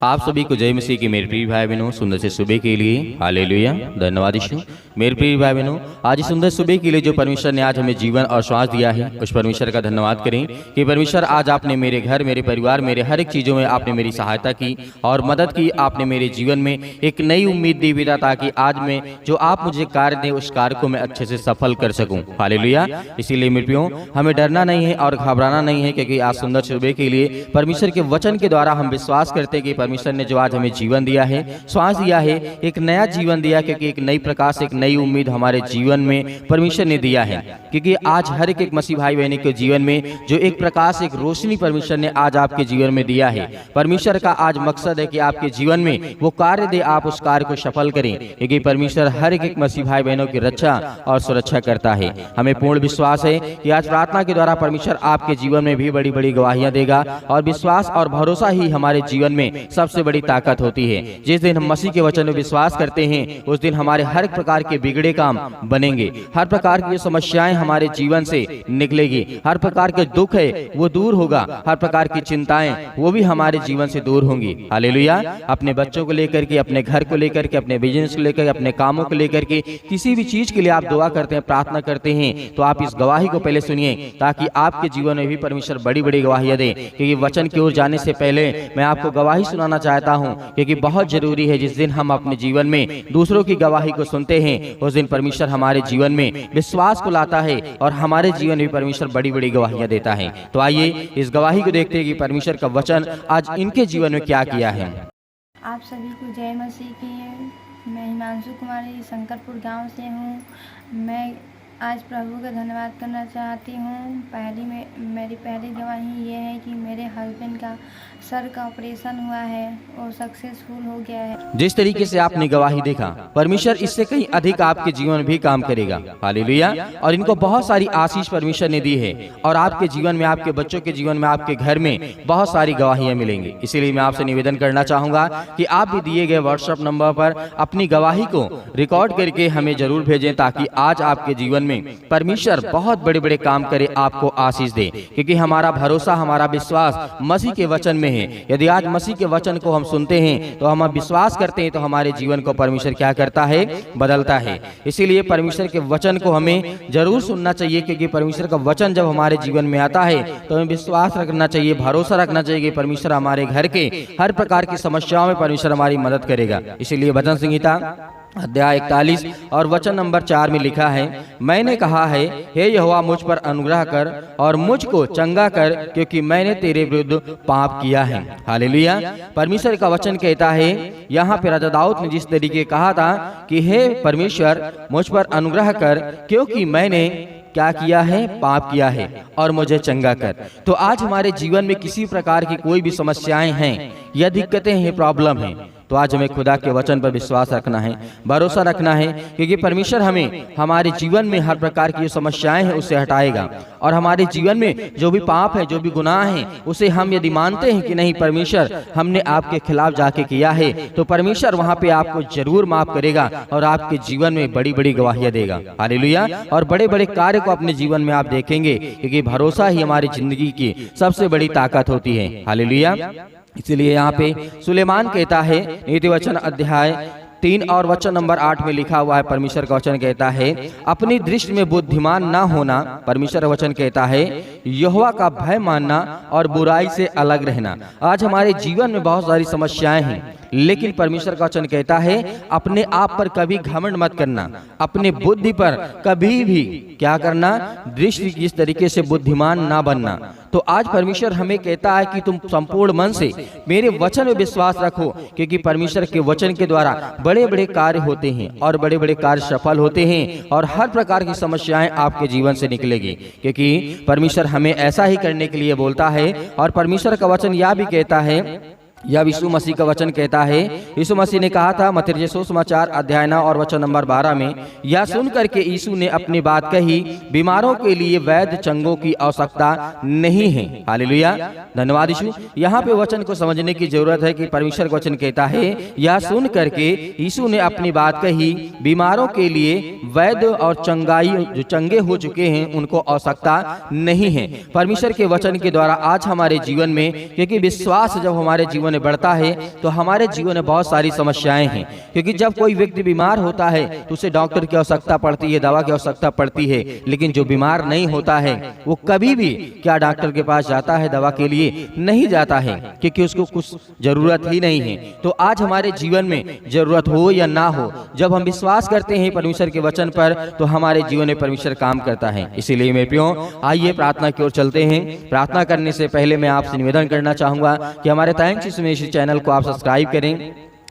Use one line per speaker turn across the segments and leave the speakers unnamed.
आप सभी को जय मसीह की मेरे प्रिय भाई बहनों, सुंदर से सुबह के लिए हालेलुया, धन्यवाद यीशु। मेरे प्रिय भाई बहनों, आज सुंदर सुबह के लिए जो परमेश्वर ने आज हमें जीवन और श्वास दिया है, उस परमेश्वर का धन्यवाद करें कि परमेश्वर आज आपने मेरे घर, मेरे परिवार, मेरे हर एक चीज़ों में आपने मेरी सहायता की और मदद की। आपने मेरे जीवन में एक नई उम्मीद दी पिता, ताकि आज मैं जो आप मुझे कार्य दें उस कार्य को मैं अच्छे से सफल कर सकूँ। हालेलुया। इसीलिए मेरे प्रियो, हमें डरना नहीं है और घबराना नहीं है, क्योंकि आज सुंदर सुबह के लिए परमेश्वर के वचन के द्वारा हम विश्वास करते हैं कि परमेश्वर ने जो आज हमें जीवन दिया है, श्वास दिया है, एक नया जीवन दिया, क्योंकि एक नई प्रकाश, एक नई उम्मीद हमारे जीवन में परमेश्वर ने दिया है। क्योंकि आज हर एक मसीह भाई बहन के जीवन में जो एक प्रकाश, एक रोशनी परमेश्वर ने आज आपके जीवन में दिया है। परमेश्वर का आज मकसद है कि आपके जीवन में वो कार्य दे, आप उस कार्य को सफल करें, क्योंकि परमेश्वर हर एक मसीह भाई बहनों की रक्षा और सुरक्षा करता है। हमें पूर्ण विश्वास है कि आज प्रार्थना के द्वारा परमेश्वर आपके जीवन में भी बड़ी बड़ी गवाहियां देगा, और विश्वास और भरोसा ही हमारे जीवन में सबसे बड़ी ताकत होती है। जिस दिन हम मसीह के वचन में विश्वास करते हैं, उस दिन हमारे हर प्रकार के बिगड़े काम बनेंगे, हर प्रकार की समस्याएं हमारे जीवन से निकलेगी, हर प्रकार के दुख है वो दूर होगा, हर प्रकार की चिंताएं वो भी हमारे जीवन से दूर होंगी। हालेलुया। अपने बच्चों को लेकर के, अपने घर को लेकर के, अपने बिजनेस को लेकर के, अपने कामों को लेकर के, किसी भी चीज के लिए आप दुआ करते हैं, प्रार्थना करते हैं, तो आप इस गवाही को पहले सुनिए, ताकि आपके जीवन में भी परमेश्वर बड़ी बड़ी गवाहियां दे। क्योंकि वचन की ओर जाने से पहले मैं आपको गवाही सुनाना चाहता हूं, क्योंकि बहुत जरूरी है। जिस दिन हम अपने जीवन में दूसरों की गवाही को सुनते हैं, उस दिन परमेश्वर हमारे जीवन में विश्वास को लाता है, और हमारे जीवन में परमेश्वर बड़ी बड़ी गवाहियां देता है। तो आइए इस गवाही को देखते हैं कि परमेश्वर का वचन आज इनके जीवन में क्या किया है।
आप सभी को जय मसीह की। मैं हिमांशु कुमारी शंकरपुर गांव से हूँ। मैं आज प्रभु का धन्यवाद करना चाहती हूँ। मेरी पहली गवाही ये है कि मेरे हस्बैंड का सर का ऑपरेशन हुआ है और सक्सेसफुल हो गया है।
जिस तरीके से आपने गवाही देखा, परमेश्वर इससे कहीं अधिक आपके जीवन में भी काम करेगा। हालेलुया। और इनको बहुत सारी आशीष परमेश्वर ने दी है, और आपके जीवन में, आपके बच्चों के जीवन में, आपके घर में बहुत सारी गवाहियां मिलेंगी। इसीलिए मैं आपसे निवेदन करना चाहूंगा कि आप भी दिए गए व्हाट्सएप नंबर पर अपनी गवाही को रिकॉर्ड करके हमें जरूर भेजें, ताकि आज आपके जीवन में परमेश्वर बहुत बड़े बड़े काम करे, आपको आशीष दे। क्योंकि हमारा भरोसा, हमारा विश्वास मसीह के वचन में है। यदि आज मसीह के वचन को हम सुनते हैं, तो हम विश्वास करते हैं, तो हमारे जीवन को परमेश्वर क्या करता है, बदलता है। इसीलिए परमेश्वर के वचन को हमें जरूर सुनना चाहिए, क्योंकि परमेश्वर का वचन जब हमारे जीवन में आता है, तो हमें विश्वास रखना चाहिए, भरोसा रखना चाहिए कि परमेश्वर हमारे घर के हर प्रकार की समस्याओं में परमेश्वर हमारी मदद करेगा। इसीलिए भजन संहिता अध्याय 41 और वचन नंबर 4 में लिखा है, मैंने कहा है, हे यहोवा मुझ पर अनुग्रह कर और मुझको चंगा कर, क्योंकि मैंने तेरे विरुद्ध पाप किया है। हालेलुया। परमेश्वर का वचन कहता है, यहाँ पे राजा दाऊद ने जिस तरीके कहा था कि हे परमेश्वर मुझ पर अनुग्रह कर, क्योंकि मैंने क्या किया है, पाप किया है, और मुझे चंगा कर। तो आज हमारे जीवन में किसी प्रकार की कोई भी समस्याएं हैं या दिक्कतें हैं, प्रॉब्लम है, तो आज हमें खुदा के वचन पर विश्वास रखना है, भरोसा रखना है, क्योंकि परमेश्वर हमें हमारे जीवन में हर प्रकार की जो समस्याएं हैं उसे हटाएगा। और हमारे जीवन में जो भी पाप है, जो भी गुनाह है, उसे हम यदि मानते हैं कि नहीं परमेश्वर हमने आपके खिलाफ जाके किया है, तो परमेश्वर वहां पे आपको जरूर माफ करेगा और आपके जीवन में बड़ी बड़ी गवाहियां देगा। हालेलुया। और बड़े बड़े कार्य को अपने जीवन में आप देखेंगे, क्योंकि भरोसा ही हमारी जिंदगी की सबसे बड़ी ताकत होती है। हालेलुया। इसलिए यहाँ पे सुलेमान कहता है, नीति वचन अध्याय 3 और वचन नंबर 8 में लिखा हुआ है, परमेश्वर का वचन कहता है, अपनी दृष्टि में बुद्धिमान ना होना। परमेश्वर का वचन कहता है, यहोवा का भय मानना और बुराई से अलग रहना। आज हमारे जीवन में बहुत सारी समस्याएं हैं, लेकिन परमेश्वर का वचन कहता है, अपने आप पर कभी घमंड मत करना, अपने बुद्धि पर कभी भी क्या करना, दृष्टि जिस तरीके से बुद्धिमान ना बनना। तो आज परमेश्वर हमें कहता है कि तुम संपूर्ण मन से मेरे वचन में विश्वास रखो, क्योंकि परमेश्वर के वचन के द्वारा बड़े बड़े कार्य होते हैं, और बड़े बड़े कार्य सफल होते हैं, और हर प्रकार की समस्याएं आपके जीवन से निकलेगी, क्योंकि परमेश्वर हमें ऐसा ही करने के लिए बोलता है। और परमेश्वर का वचन यह भी कहता है, यह यीशु मसीह का वचन कहता है, यीशु मसीह ने कहा था मत्ती सुसमाचार अध्याय 9 और वचन नंबर 12 में, यह सुन करके यीशु ने अपनी बात कही, बीमारों के लिए वैद्य चंगों की आवश्यकता नहीं है। हालेलुया। धन्यवाद यीशु। यहाँ पे वचन को समझने की जरूरत है कि परमेश्वर का वचन कहता है, यह सुन करके यीशु ने अपनी बात कही, बीमारों के लिए वैद्य और चंगाई जो चंगे हो चुके हैं उनको आवश्यकता नहीं है। परमेश्वर के वचन के द्वारा आज हमारे जीवन में, क्योंकि विश्वास जब हमारे जीवन में बढ़ता है तो हमारे जीवन में बहुत सारी समस्याएं हैं, क्योंकि जब कोई व्यक्ति बीमार होता है तो उसे डॉक्टर की आवश्यकता पड़ती है, दवा की आवश्यकता पड़ती है। लेकिन जो बीमार नहीं होता है वो कभी भी क्या डॉक्टर के पास जाता है दवा के लिए? नहीं जाता है, क्योंकि उसको कुछ जरूरत ही नहीं है। तो आज हमारे जीवन में जरूरत हो या ना हो, जब हम विश्वास करते हैं परमेश्वर के वचन पर तो हमारे जीवन में परमेश्वर काम करता है। इसीलिए मेरे प्रियो, आइए प्रार्थना की ओर चलते हैं। प्रार्थना करने से पहले मैं आपसे निवेदन करना चाहूंगा कि हमारे थैंक्स इस चैनल को आप सब्सक्राइब करें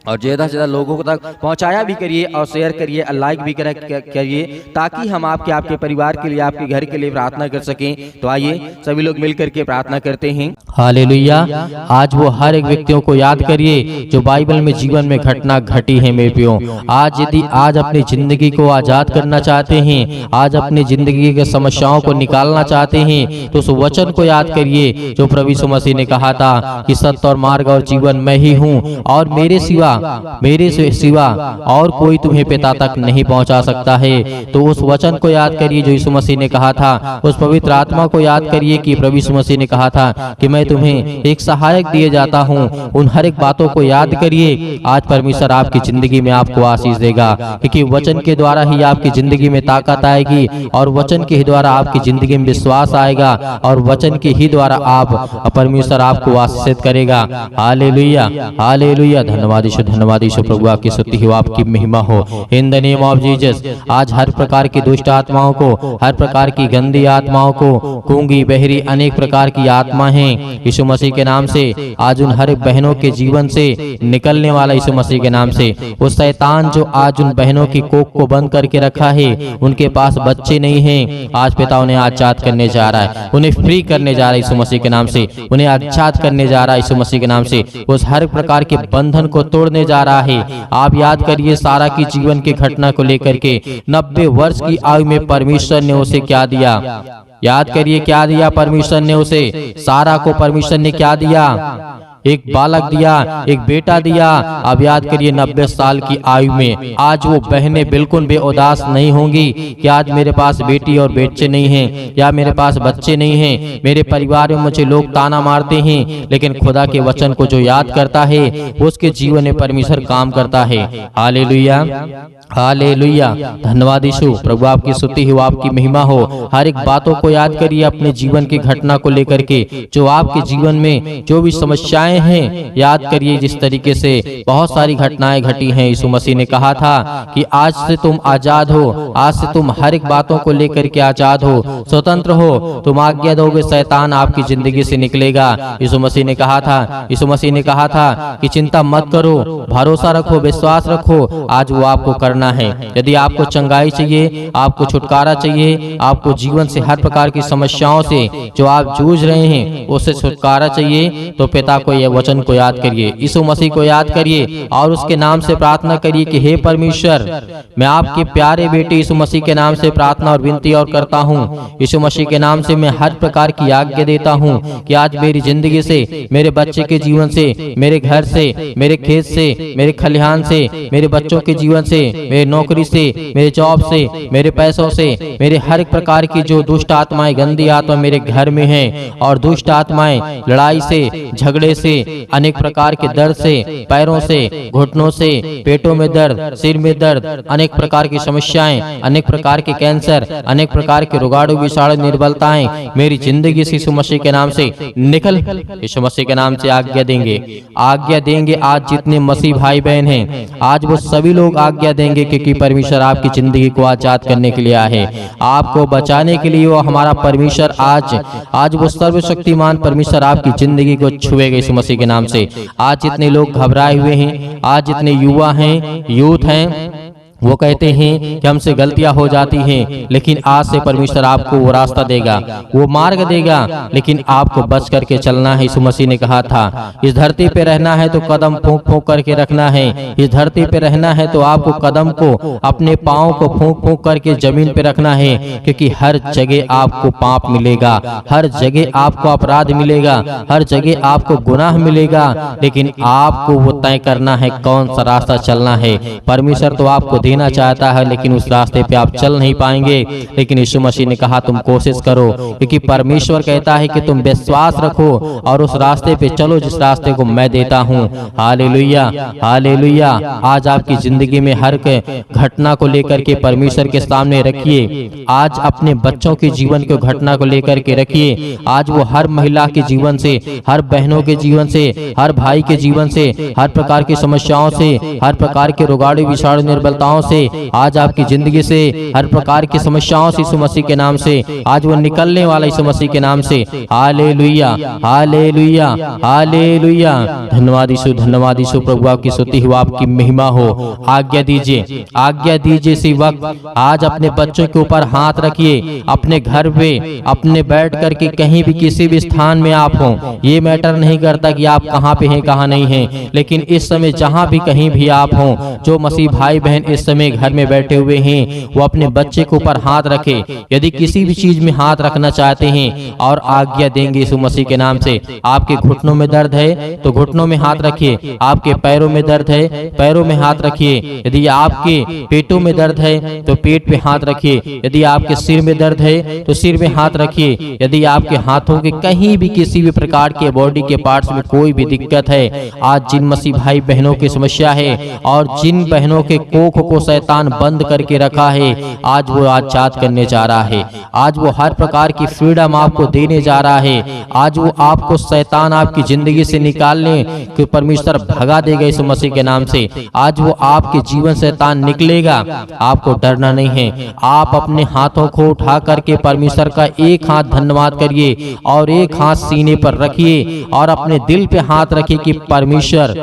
और ज़्यादा से ज़्यादा लोगों तक पहुंचाया भी करिए और शेयर करिए और लाइक भी करिए, ताकि हम आपके परिवार के लिए, आपके घर के लिए प्रार्थना कर सकें। तो आइए सभी लोग मिलकर के प्रार्थना करते हैं।
हालेलुया। आज वो हर एक व्यक्तियों को याद करिए जो बाइबल में जीवन में घटना घटी है मेरे प्रियो। आज यदि आज अपनी जिंदगी को आजाद करना चाहते हैं, आज अपनी जिंदगी के समस्याओं को निकालना चाहते हैं, तो उस वचन को याद करिए जो प्रभु यीशु मसीह ने कहा था कि सत्य और मार्ग और जीवन मैं ही हूँ, और मेरे से सिवा और कोई तुम्हें पिता तक नहीं पहुंचा सकता है। तो उस वचन को याद करिए जो यीशु मसीह ने कहा था, उस पवित्र आत्मा को याद करिए कि प्रभु यीशु मसीह ने कहा था कि मैं तुम्हें एक सहायक दिए जाता हूँ। उन हर एक बातों को याद करिए। आज परमेश्वर आपकी जिंदगी में आपको आशीष देगा, क्योंकि वचन के द्वारा ही आपकी जिंदगी में ताकत आएगी, और वचन के ही द्वारा आपकी जिंदगी में विश्वास आएगा, और वचन के ही द्वारा आप परमेश्वर आपको आशीषित करेगा। Hallelujah, hallelujah. धन्यवाद यीशु प्रभु, आपकी स्तुति हो, आपकी महिमा हो। In the name of Jesus आज हर प्रकार की दुष्ट आत्माओं को, हर प्रकार की गंदी आत्माओं को, गूंगी बहरी अनेक प्रकार की आत्मा हैं, यीशु मसीह के नाम से आज उन हर बहनों के जीवन से निकलने वाला यीशु मसीह के नाम से। वो शैतान जो आज उन बहनों की कोख को बंद करके रखा है, उनके पास बच्चे नहीं हैं, आज पिता उन्हें आजाद करने जा रहा है, उन्हें फ्री करने जा रहा है यीशु मसीह के नाम से, उन्हें आजाद करने जा रहा है यीशु मसीह के नाम से। उस हर प्रकार के बंधन को तोड़ने जा रहा है। आप याद करिए सारा की जीवन की घटना को लेकर के 90 वर्ष की आयु में परमेश्वर ने उसे क्या दिया? याद करिए क्या दिया परमेश्वर ने उसे? सारा को परमेश्वर ने क्या दिया? एक बालक दिया, एक बेटा दिया। अब याद करिए 90 साल की आयु में आज वो बहनें बिल्कुल बेउदास नहीं होंगी कि आज मेरे पास बेटी और बच्चे नहीं हैं, या मेरे पास बच्चे नहीं हैं, मेरे परिवार में मुझे लोग ताना मारते हैं, लेकिन खुदा के वचन को जो याद करता है उसके जीवन में परमेश्वर काम करता है। Hallelujah, hallelujah. धन्यवाद यीशु प्रभु, आपकी स्तुति हो, आपकी महिमा हो। हर एक बातों को याद करिए अपने जीवन की घटना को लेकर के, जो आपके जीवन में जो भी समस्याएं हैं, याद करिए जिस तरीके से बहुत सारी घटनाएं घटी हैं। यीशु मसीह ने कहा था कि आज से तुम आजाद हो, आज से तुम हर एक बातों को लेकर के आजाद हो, स्वतंत्र हो, तुम आज्ञा दोगे शैतान आपकी जिंदगी से निकलेगा। यीशु मसीह ने कहा था, यीशु मसीह ने कहा था कि चिंता मत करो, भरोसा रखो, विश्वास रखो। आज वो आपको करना है। यदि आपको चंगाई चाहिए, आपको छुटकारा चाहिए, आपको जीवन से हर प्रकार की समस्याओं से जो आप जूझ रहे हैं उससे छुटकारा चाहिए, तो पिता को यह वचन को याद करिए, यीशु मसीह को याद करिए और उसके नाम से प्रार्थना करिए कि हे परमेश्वर, मैं आपके प्यारे बेटे यीशु मसीह के नाम से प्रार्थना और विनती और करता हूँ। यीशु मसीह के नाम से मैं हर प्रकार की आज्ञा देता हूँ कि आज मेरी जिंदगी से, मेरे बच्चे के जीवन से, मेरे घर से, मेरे खेत से, मेरे खलिहान से, मेरे बच्चों के जीवन से, मेरे नौकरी से, मेरे जॉब से, मेरे पैसों से, मेरे हर एक प्रकार की जो दुष्ट आत्माएं, गंदी आत्मा मेरे घर में हैं, और दुष्ट आत्माएं लड़ाई से, झगड़े से, अनेक प्रकार के दर्द से, पैरों से, घुटनों से, पेटों में दर्द, सिर में दर्द, अनेक प्रकार की समस्याएं, अनेक प्रकार के कैंसर, अनेक प्रकार के रोगाणु विषाणु निर्बलताएं मेरी जिंदगी से यीशु मसीह के नाम से निकल, यीशु मसीह के नाम से आज्ञा देंगे, आज्ञा देंगे। आज जितने मसीह भाई बहन हैं, आज वो सभी लोग आज्ञा देंगे, क्योंकि परमेश्वर आपकी जिंदगी को आजाद करने के लिए आया है, आपको बचाने के लिए। वो हमारा परमेश्वर आज वो सर्वशक्तिमान परमेश्वर आपकी जिंदगी को छुएगा यीशु मसीह के नाम से। आज जितने लोग घबराए हुए हैं, आज जितने युवा हैं, यूथ हैं, वो कहते हैं कि हमसे गलतियां हो जाती हैं, लेकिन आज से परमेश्वर आपको वो रास्ता देगा, वो मार्ग देगा, लेकिन आपको बच करके चलना है। यीशु मसीह ने कहा था इस धरती पे रहना है तो कदम फूंक फूंक करके रखना है, इस धरती पे रहना है तो आपको कदम को, अपने पाँव को फूंक फूंक करके जमीन पे रखना है, क्योंकि हर जगह आपको पाप मिलेगा, हर जगह आपको अपराध मिलेगा, हर जगह आपको गुनाह मिलेगा, लेकिन आपको वो तय करना है कौन सा रास्ता चलना है। परमेश्वर तो आपको देना चाहता है, लेकिन उस रास्ते पे आप चल नहीं पाएंगे। लेकिन यीशु मसीह ने कहा तुम कोशिश करो, क्योंकि परमेश्वर कहता है कि तुम विश्वास रखो और उस रास्ते पे चलो जिस रास्ते को मैं देता हूँ। Hallelujah, hallelujah. आज आपकी जिंदगी में हर घटना को लेकर के परमेश्वर के सामने रखिए। आज अपने बच्चों के जीवन को घटना को लेकर के रखिए। आज वो हर महिला के जीवन से, हर बहनों के जीवन से, हर भाई के जीवन से, हर प्रकार की समस्याओं से, हर प्रकार के रोगाड़ू विषाणु निर्बलताओं से, आज आपकी जिंदगी से हर प्रकार की समस्याओं से यीशु मसीह के नाम से आज वो निकलने वाला यीशु मसीह के नाम से। Hallelujah, hallelujah, hallelujah. धन्यवाद यीशु, धन्यवाद यीशु। प्रभु आपकी स्तुति हो, आपकी महिमा हो। आज्ञा दीजिए, आज्ञा दीजिए इसी वक्त आज अपने बच्चों के ऊपर हाथ रखिए। अपने घर पे अपने बैठ करके कहीं भी किसी भी स्थान में आप हों, ये मैटर नहीं करता कि आप कहाँ पे हैं कहाँ नहीं हैं, लेकिन इस समय जहाँ भी कहीं भी आप हों, जो मसीह भाई बहन इस समय घर में बैठे हुए हैं, वो अपने बच्चे के ऊपर हाथ रखे। यदि किसी भी चीज में हाथ रखना चाहते हैं और आज्ञा देंगे यीशु मसीह के नाम से। आपके घुटनों में दर्द है तो घुटनों में हाथ रखिए। आपके पैरों में दर्द है, पैरों में हाथ रखिए। यदि आपके पेटों में दर्द है तो पेट पे हाथ रखिए। यदि आपके सिर में दर्द है तो सिर में हाथ रखिए। यदि आपके हाथों के कहीं भी किसी भी प्रकार के बॉडी के पार्ट्स में कोई भी दिक्कत है, आज जिन मसीह भाई बहनों की समस्या है और जिन बहनों के कोख को शैतान बंद करके रखा है, आज वो आजाद करने जा रहा है। आज वो हर प्रकार की फ्रीडम आपको देने जा रहा है। आज वो आपको शैतान आपकी जिंदगी से निकालने के परमेश्वर भगा देगा यीशु मसीह के नाम से। आज वो आपके जीवन शैतान निकलेगा। आपको डरना नहीं है। आप अपने हाथों को उठा करके परमेश्वर का एक हाथ धन्यवाद करिए और एक हाथ सीने पर रखिए और अपने दिल पे हाथ रखिए कि परमेश्वर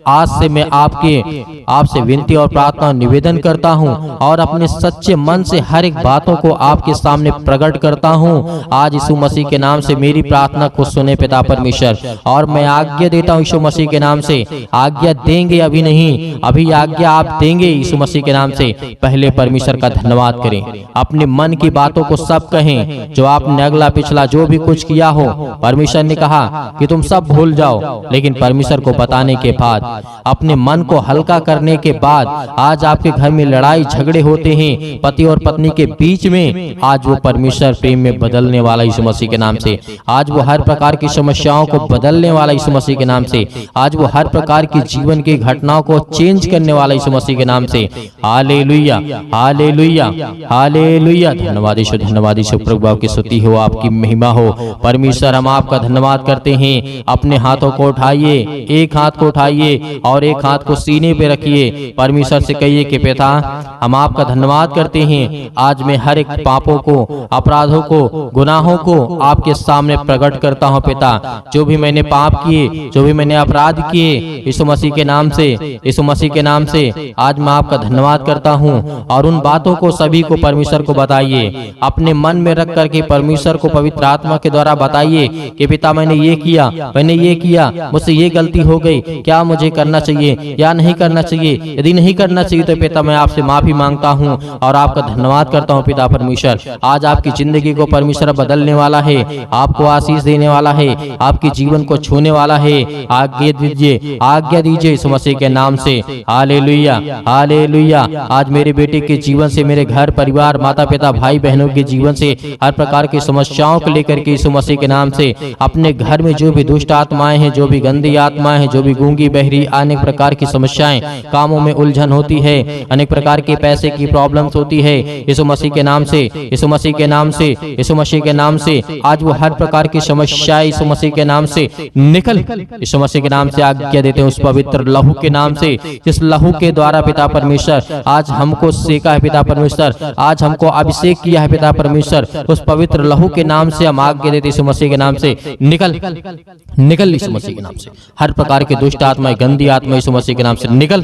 आज से मैं आपसे विनती और प्रार्थना निवेदन करता हूँ और अपने सच्चे मन से हर एक बातों को आपके सामने प्रकट करता हूँ। आज यीशु मसीह के नाम से मेरी प्रार्थना को सुने पिता परमेश्वर, और मैं आज्ञा देता हूँ यीशु मसीह के नाम से। आज्ञा देंगे, अभी नहीं, अभी आज्ञा आप देंगे यीशु मसीह के नाम से। पहले परमेश्वर का धन्यवाद करें, अपने मन की बातों को सब कहें। जो आपने अगला पिछला जो भी कुछ किया हो, परमेश्वर ने कहा कि तुम सब भूल जाओ, लेकिन परमेश्वर को बताने के बाद, अपने मन को हल्का करने के बाद, आज आपके घर में लड़ाई झगड़े होते हैं पति और पत्नी के बीच में, आज वो परमेश्वर प्रेम में बदलने वाला यीशु मसीह के नाम से। आज वो हर प्रकार की समस्याओं को बदलने वाला यीशु मसीह के नाम से। आज वो हर प्रकार की जीवन की घटनाओं को चेंज करने वाला यीशु मसीह के नाम से। Hallelujah, hallelujah, hallelujah. धन्यवाद यीशु, धन्यवाद यीशु। प्रभु आपकी स्तुति हो, आपकी महिमा हो। परमेश्वर हम आपका धन्यवाद करते हैं। अपने हाथों को उठाइए, एक हाथ को उठाइए और एक हाथ को सीने पे रखिए। परमेश्वर से कहिए कि पिता हम आपका धन्यवाद करते हैं। आज मैं हर एक पापों को, अपराधों को, गुनाहों को आपके सामने प्रकट करता हूँ पिता। जो भी मैंने पाप किए, जो भी मैंने अपराध किए, यीशु मसीह के नाम से, यीशु मसीह के नाम से आज मैं आपका धन्यवाद करता हूँ। और उन बातों को सभी को परमेश्वर को बताइए। अपने मन में रख करके परमेश्वर को पवित्र आत्मा के द्वारा बताइए कि पिता मैंने ये किया, मैंने ये किया, मुझसे ये गलती हो गई, क्या मुझे करना चाहिए या नहीं करना चाहिए। यदि नहीं करना चाहिए तो पिता मैं आपसे माफी मांगता हूँ और आपका धन्यवाद करता हूँ पिता परमेश्वर। आज आपकी जिंदगी को परमेश्वर बदलने वाला है, आपको आशीष देने वाला है, आपके जीवन को छूने वाला है। आज्ञा दीजिए, आज्ञा दीजिए यीशु मसीह के नाम से। Hallelujah, hallelujah. आज मेरे बेटे के जीवन से, मेरे घर परिवार, माता पिता, भाई बहनों के जीवन से हर प्रकार की समस्याओं को लेकर के यीशु मसीह के नाम से, अपने घर में जो भी दुष्ट आत्माएं हैं, जो भी गंदी आत्माएं हैं, जो भी गूंगी बहरी अनेक प्रकार की समस्याएं, कामों में उलझन होती है, अनेक प्रकार के पैसे की प्रॉब्लम्स होती है, यीशु मसीह के नाम से, यीशु मसीह के नाम से, यीशु मसीह के नाम से आज वो हर प्रकार की समस्याएं यीशु मसीह के नाम से निकल। यीशु मसीह के नाम से आज्ञा देते हैं उस पवित्र लहू के नाम से, जिस लहू के द्वारा पिता परमेश्वर आज हमको सेका है पिता परमेश्वर, आज हमको अभिषेक किया है पिता परमेश्वर। उस पवित्र लहू के नाम से हम आज्ञा देते यीशु मसीह के नाम से निकल, निकल यीशु मसीह के नाम से। हर प्रकार के दुष्ट आत्माएं, गंदी आत्मा यीशु मसीह के नाम से निकल।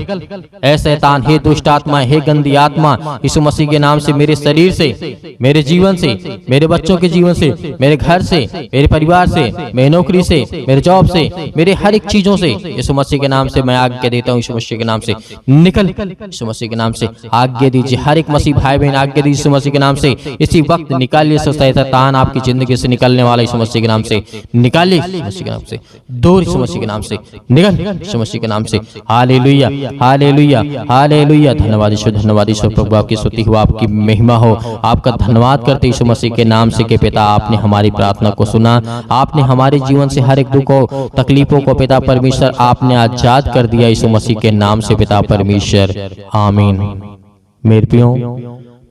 ऐ शैतान, हे दुष्ट आत्मा, हे गंदी आत्मा, यीशु मसीह के नाम से मेरे शरीर से, मेरे जीवन से, मेरे बच्चों के जीवन से, मेरे घर से, मेरे परिवार से, मेरी नौकरी से, मेरे जॉब से, मेरे हर एक चीजों से यीशु मसीह के नाम से मैं आज्ञा देता हूँ यीशु मसीह के नाम से निकल। यीशु मसीह के नाम से आज्ञा दीजिए। हर एक मसीह भाई बहन आज्ञा दीजिए यीशु मसीह के नाम से। इसी वक्त निकालिए शैतान आपकी जिंदगी से निकलने वाला यीशु मसीह के नाम से निकालिए, यीशु मसीह के नाम से दूर, यीशु मसीह के नाम से निकल, यीशु मसीह के नाम से। Hallelujah, hallelujah, hallelujah. हालेलुया। धन्यवाद ईश्वर प्रभु, आपकी स्तुति हो, आपकी महिमा हो। आपका धन्यवाद करते यीशु मसीह के नाम से कि पिता आपने हमारी प्रार्थना को सुना, आपने हमारे जीवन से हर एक दुखों तकलीफों को पिता परमेश्वर आपने आजाद कर दिया यीशु मसीह के नाम से पिता परमेश्वर, आमीन। मेरे प्रियो,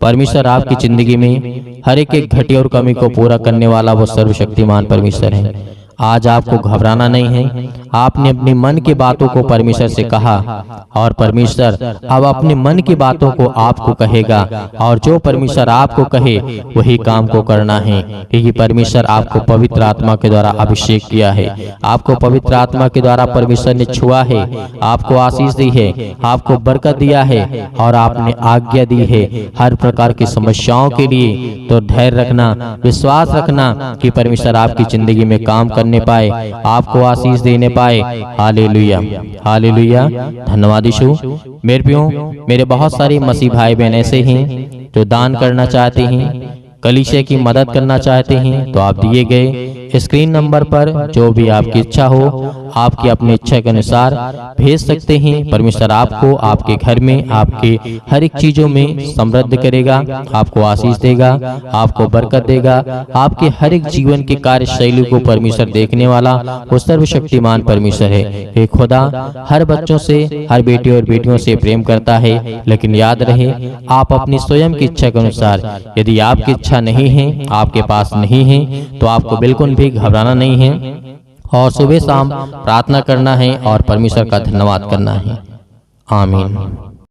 परमेश्वर आपकी जिंदगी में हर एक घटी और कमी को पूरा करने वाला वो सर्वशक्तिमान परमेश्वर है। आज आपको घबराना नहीं है। आपने अपनी मन की बातों को परमेश्वर से कहा और परमेश्वर अब अपने मन की बातों को आपको कहेगा, और जो परमेश्वर आपको कहे वही काम को करना है, क्योंकि परमेश्वर आपको पवित्र आत्मा के द्वारा अभिषेक किया है। आपको पवित्र आत्मा के द्वारा परमेश्वर ने छुआ है, आपको आशीष दी है, आपको बरकत दिया है और आपने आज्ञा दी है हर प्रकार की समस्याओं के लिए। तो धैर्य रखना, विश्वास रखना कि परमेश्वर आपकी जिंदगी में काम करने पाए, आपको आशीष देने पाए। Hallelujah, hallelujah. धन्यवाद यीशु। मेरे प्रियो, मेरे बहुत सारे मसीह भाई बहन ऐसे हैं जो दान करना चाहते हैं, कलीसिया की मदद करना चाहते हैं, तो आप दिए गए स्क्रीन नंबर पर जो भी आपकी इच्छा हो, आपकी अपनी इच्छा के अनुसार भेज सकते हैं। परमेश्वर आपको आपके घर में आपके हर एक चीजों में समृद्ध करेगा, आपको आशीष देगा, आपको बरकत देगा। आपके हर एक जीवन की कार्यशैली को परमेश्वर देखने वाला वो सर्वशक्तिमान परमेश्वर है। हे खुदा हर बच्चों से, हर बेटी और बेटियों से प्रेम करता है, लेकिन याद रहे आप अपनी स्वयं की इच्छा के अनुसार, यदि आपकी इच्छा नहीं है, आपके पास नहीं है, तो आपको बिल्कुल भी घबराना नहीं है और सुबह शाम प्रार्थना करना है और परमेश्वर का धन्यवाद करना है। आमीन।